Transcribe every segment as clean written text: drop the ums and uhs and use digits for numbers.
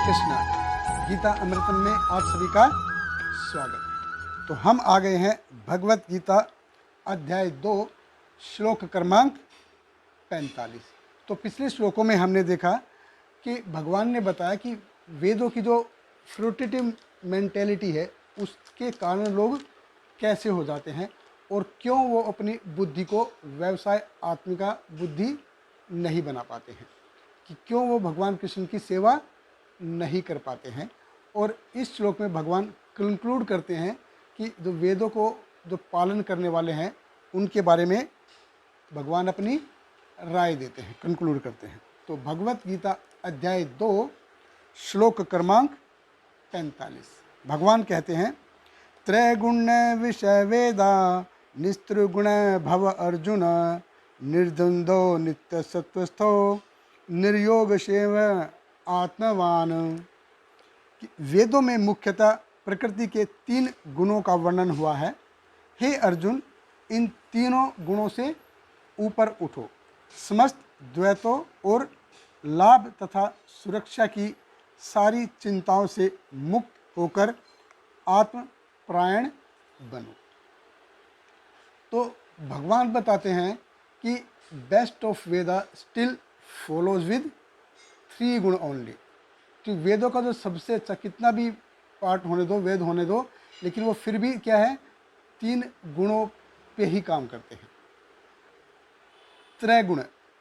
कृष्णा। गीता अमृतम में आप सभी का स्वागत है। तो हम आ गए हैं भगवत गीता अध्याय 2 श्लोक क्रमांक 45। तो पिछले श्लोकों में हमने देखा कि भगवान ने बताया कि वेदों की जो फ्रूटिटिव मेंटेलिटी है उसके कारण लोग कैसे हो जाते हैं और क्यों वो अपनी बुद्धि को व्यवसाय आत्मिका बुद्धि नहीं बना पाते हैं, कि क्यों वो भगवान कृष्ण की सेवा नहीं कर पाते हैं। और इस श्लोक में भगवान कंक्लूड करते हैं कि जो वेदों को जो पालन करने वाले हैं उनके बारे में भगवान अपनी राय देते हैं, कंक्लूड करते हैं। तो भगवत गीता अध्याय 2 श्लोक क्रमांक 45 भगवान कहते हैं, त्रैगुण विषय वेदा निस्त्रिगुण भव अर्जुन निर्द्वंदो नित्य सत्वस्थो निर्योग सेव आत्मवान। वेदों में मुख्यतः प्रकृति के 3 गुणों का वर्णन हुआ है। हे अर्जुन, इन तीनों गुणों से ऊपर उठो, समस्त द्वैतों और लाभ तथा सुरक्षा की सारी चिंताओं से मुक्त होकर आत्मपरायण बनो। तो भगवान बताते हैं कि best of Veda still follows with 3 गुण ओनली। कि वेदों का जो सबसे अच्छा, कितना भी पार्ट होने दो, वेद होने दो, लेकिन वो फिर भी क्या है, 3 गुणों पे ही काम करते हैं।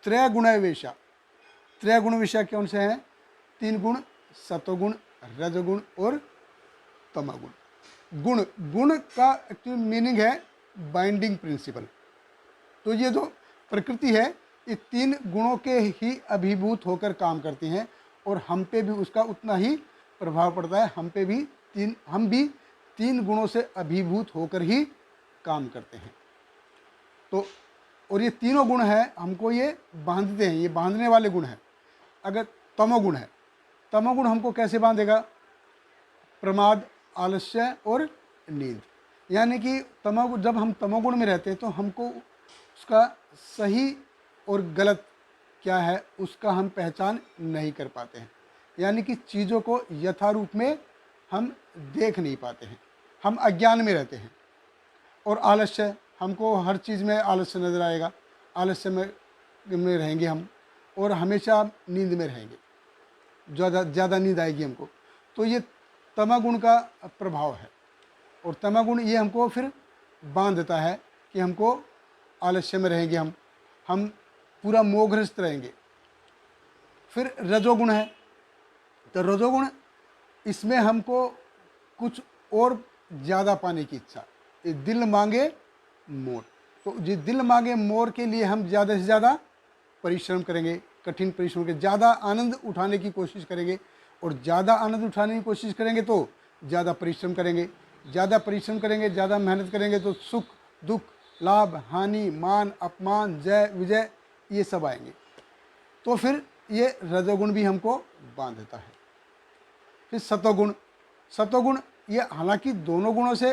त्रैगुण वेशा, त्रैगुण विषय कौन से हैं? 3 गुण, सतोगुण, रजोगुण और तमोगुण। गुण का एक्चुअली मीनिंग है बाइंडिंग प्रिंसिपल। तो ये जो प्रकृति है ये 3 गुणों के ही अभिभूत होकर काम करती हैं और हम पे भी उसका उतना ही प्रभाव पड़ता है। हम भी 3 गुणों से अभिभूत होकर ही काम करते हैं। तो और ये तीनों गुण हैं, हमको ये बांधते हैं, ये बांधने वाले गुण हैं। अगर तमोगुण है, तमोगुण हमको कैसे बांधेगा? प्रमाद, आलस्य और नींद। यानी कि जब हम तमोगुण में रहते हैं तो हमको उसका सही और गलत क्या है उसका हम पहचान नहीं कर पाते हैं। यानी कि चीज़ों को यथारूप में हम देख नहीं पाते हैं, हम अज्ञान में रहते हैं। और आलस्य, हमको हर चीज़ में आलस्य नज़र आएगा, आलस्य में रहेंगे हम और हमेशा नींद में रहेंगे, ज़्यादा नींद आएगी हमको। तो ये तमोगुण का प्रभाव है और तमोगुण ये हमको फिर बांध देता है कि हमको आलस्य में रहेंगे, हम पूरा मोहग्रस्त रहेंगे। फिर रजोगुण है, तो रजोगुण इसमें हमको कुछ और ज़्यादा पाने की इच्छा, ये दिल मांगे मोर। तो ये दिल मांगे मोर के लिए हम ज़्यादा से ज़्यादा परिश्रम करेंगे, कठिन परिश्रम के ज़्यादा आनंद उठाने की कोशिश करेंगे और ज़्यादा आनंद उठाने की कोशिश करेंगे तो ज़्यादा परिश्रम करेंगे, ज़्यादा परिश्रम करेंगे, ज़्यादा मेहनत करेंगे तो सुख दुख, लाभ हानि, मान अपमान, जय विजय ये सब आएंगे। तो फिर ये रजोगुण भी हमको बांध देता है। फिर सतोगुण ये हालांकि दोनों गुणों से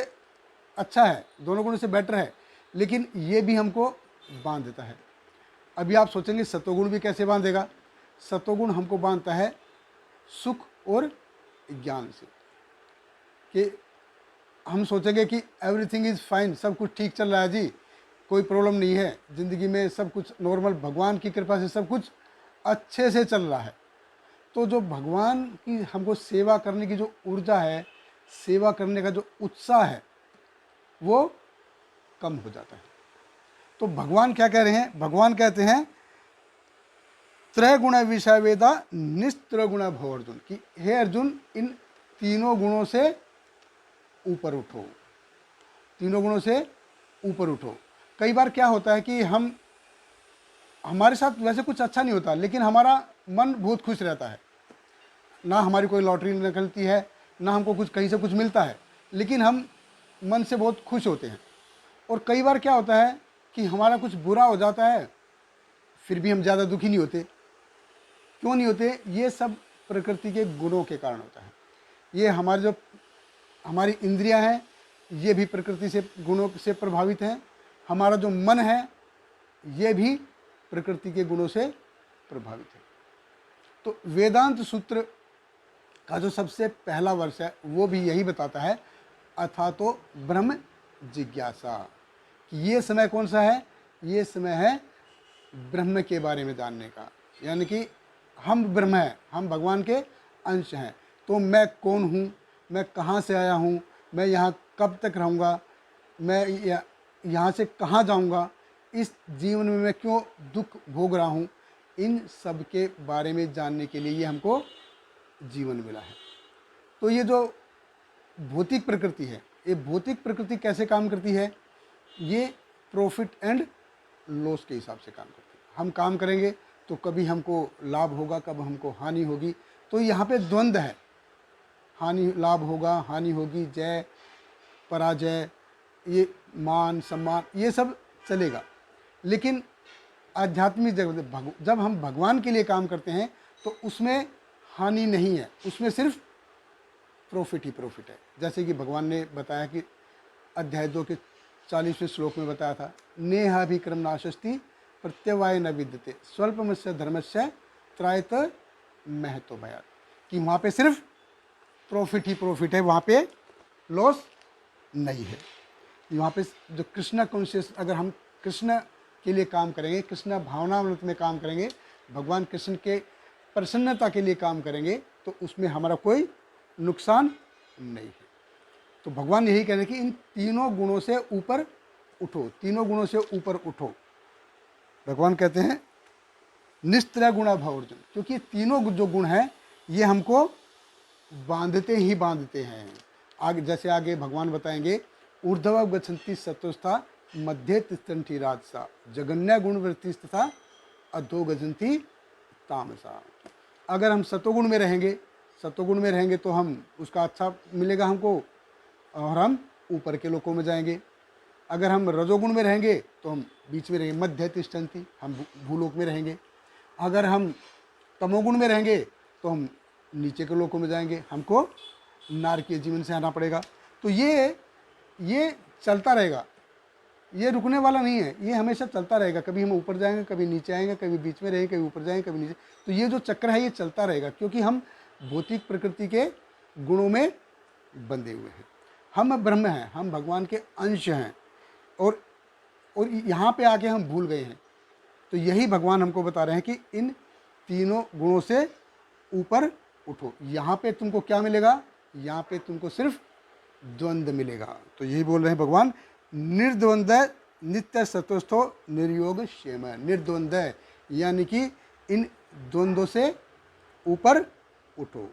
अच्छा है, दोनों गुणों से बेटर है, लेकिन ये भी हमको बांध देता है। अभी आप सोचेंगे सतोगुण भी कैसे बांधेगा? सतोगुण हमको बांधता है सुख और ज्ञान से, कि हम सोचेंगे कि एवरीथिंग इज़ फाइन, सब कुछ ठीक चल रहा है जी, कोई प्रॉब्लम नहीं है ज़िंदगी में, सब कुछ नॉर्मल, भगवान की कृपा से सब कुछ अच्छे से चल रहा है। तो जो भगवान की हमको सेवा करने की जो ऊर्जा है, सेवा करने का जो उत्साह है, वो कम हो जाता है। तो भगवान क्या कह रहे हैं? भगवान कहते हैं त्रैगुण विषय वेदा निस्त्रिगुण भव अर्जुन, कि हे अर्जुन इन तीनों गुणों से ऊपर उठो, तीनों गुणों से ऊपर उठो। कई बार क्या होता है कि हमारे साथ वैसे कुछ अच्छा नहीं होता, लेकिन हमारा मन बहुत खुश रहता है, ना हमारी कोई लॉटरी निकलती है, ना हमको कुछ कहीं से कुछ मिलता है, लेकिन हम मन से बहुत खुश होते हैं। और कई बार क्या होता है कि हमारा कुछ बुरा हो जाता है, फिर भी हम ज़्यादा दुखी नहीं होते। क्यों नहीं होते? ये सब प्रकृति के गुणों के कारण होता है। ये हमारी इंद्रियां हैं, ये भी प्रकृति से गुणों से प्रभावित हैं। हमारा जो मन है ये भी प्रकृति के गुणों से प्रभावित है। तो वेदांत सूत्र का जो सबसे पहला वर्ष है वो भी यही बताता है, अथा तो ब्रह्म जिज्ञासा, कि ये समय कौन सा है, ये समय है ब्रह्म के बारे में जानने का। यानी कि हम ब्रह्म हैं, हम भगवान के अंश हैं, तो मैं कौन हूँ, मैं कहाँ से आया हूँ, मैं यहाँ कब तक रहूँगा, मैं यहाँ से कहाँ जाऊँगा, इस जीवन में मैं क्यों दुख भोग रहा हूँ, इन सब के बारे में जानने के लिए ये हमको जीवन मिला है। तो ये जो भौतिक प्रकृति है, ये भौतिक प्रकृति कैसे काम करती है, ये प्रॉफिट एंड लॉस के हिसाब से काम करती है। हम काम करेंगे तो कभी हमको लाभ होगा, कब हमको हानि होगी। तो यहाँ पे द्वंद्व है, हानि लाभ होगा, हानि होगी, जय पराजय, ये मान सम्मान, ये सब चलेगा। लेकिन आध्यात्मिक जगत, जब हम भगवान के लिए काम करते हैं तो उसमें हानि नहीं है, उसमें सिर्फ प्रॉफिट ही प्रॉफिट है। जैसे कि भगवान ने बताया कि अध्याय 2 के 40वें श्लोक में बताया था, नेहाभिक्रम नाशस्ति प्रत्यवाय न विद्यते स्वल्पमस्य धर्मस्य त्रायत महतो भयात, कि वहाँ पे सिर्फ प्रॉफिट ही प्रॉफिट है, वहाँ पे लॉस नहीं है। वहाँ पे जो कृष्णा कॉन्शियस, अगर हम कृष्ण के लिए काम करेंगे, कृष्ण भावनामृत में काम करेंगे, भगवान कृष्ण के प्रसन्नता के लिए काम करेंगे, तो उसमें हमारा कोई नुकसान नहीं है। तो भगवान यही कह रहे हैं कि इन तीनों गुणों से ऊपर उठो, तीनों गुणों से ऊपर उठो। भगवान कहते हैं निस्त्रय गुणा भव अर्जुन, क्योंकि तीनों जो गुण हैं ये हमको बांधते ही बांधते हैं। आगे जैसे आगे भगवान बताएंगे, ऊर्ध्व गच्छन्ति सत्वस्था मध्य तिष्ठन्ति राजसा जगन्य गुण वृत्ति तथा अधो गच्छन्ति तामसा। अगर हम सतोगुण में रहेंगे, सतोगुण में रहेंगे तो हम उसका अच्छा मिलेगा हमको और हम ऊपर के लोकों में जाएंगे। अगर हम रजोगुण में रहेंगे तो हम बीच में रहेंगे, मध्य तिष्ठन्ति, हम भूलोक में रहेंगे। अगर हम तमोगुण में रहेंगे तो हम नीचे के लोकों में जाएंगे, हमको नारकीय जीवन से आना पड़ेगा। तो ये चलता रहेगा, ये रुकने वाला नहीं है, ये हमेशा चलता रहेगा। कभी हम ऊपर जाएंगे, कभी नीचे आएंगे, कभी बीच में रहेंगे, कभी ऊपर जाएंगे, कभी नीचे। तो ये जो चक्र है ये चलता रहेगा, क्योंकि हम भौतिक प्रकृति के गुणों में बंधे हुए हैं। हम ब्रह्म हैं, हम भगवान के अंश हैं, और यहाँ पे आके हम भूल गए हैं। तो यही भगवान हमको बता रहे हैं कि इन तीनों गुणों से ऊपर उठो। यहाँ पे तुमको क्या मिलेगा, यहाँ पे तुमको सिर्फ द्वंद्व मिलेगा। तो यही बोल रहे हैं भगवान, निर्द्वंद्व नित्य सतुस्थो निर्योग क्षेम। निर्द्वंद्व यानी कि इन द्वंद्वों से ऊपर उठो।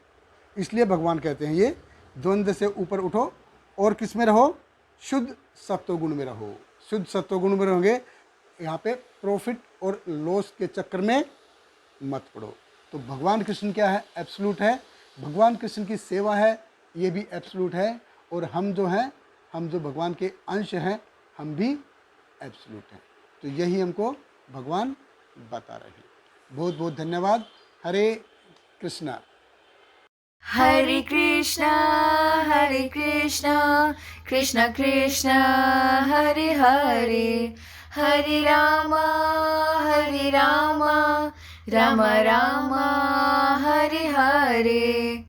इसलिए भगवान कहते हैं ये द्वंद्व से ऊपर उठो, और किस में रहो, शुद्ध सत्वगुण में रहो। शुद्ध सत्वगुण में रहोगे, यहाँ पे प्रॉफिट और लॉस के चक्कर में मत पड़ो। तो भगवान कृष्ण क्या है, एब्सोल्यूट है। भगवान कृष्ण की सेवा है, ये भी एब्सोल्यूट है। और हम जो हैं, हम जो भगवान के अंश हैं, हम भी एब्सोल्यूट हैं। तो यही हमको भगवान बता रहे हैं। बहुत बहुत धन्यवाद। हरे Krishna. Hare Krishna, Hare Krishna, Krishna Krishna, Hare Hare, Hare Rama, Hare Rama, Rama Rama, Hare Hare.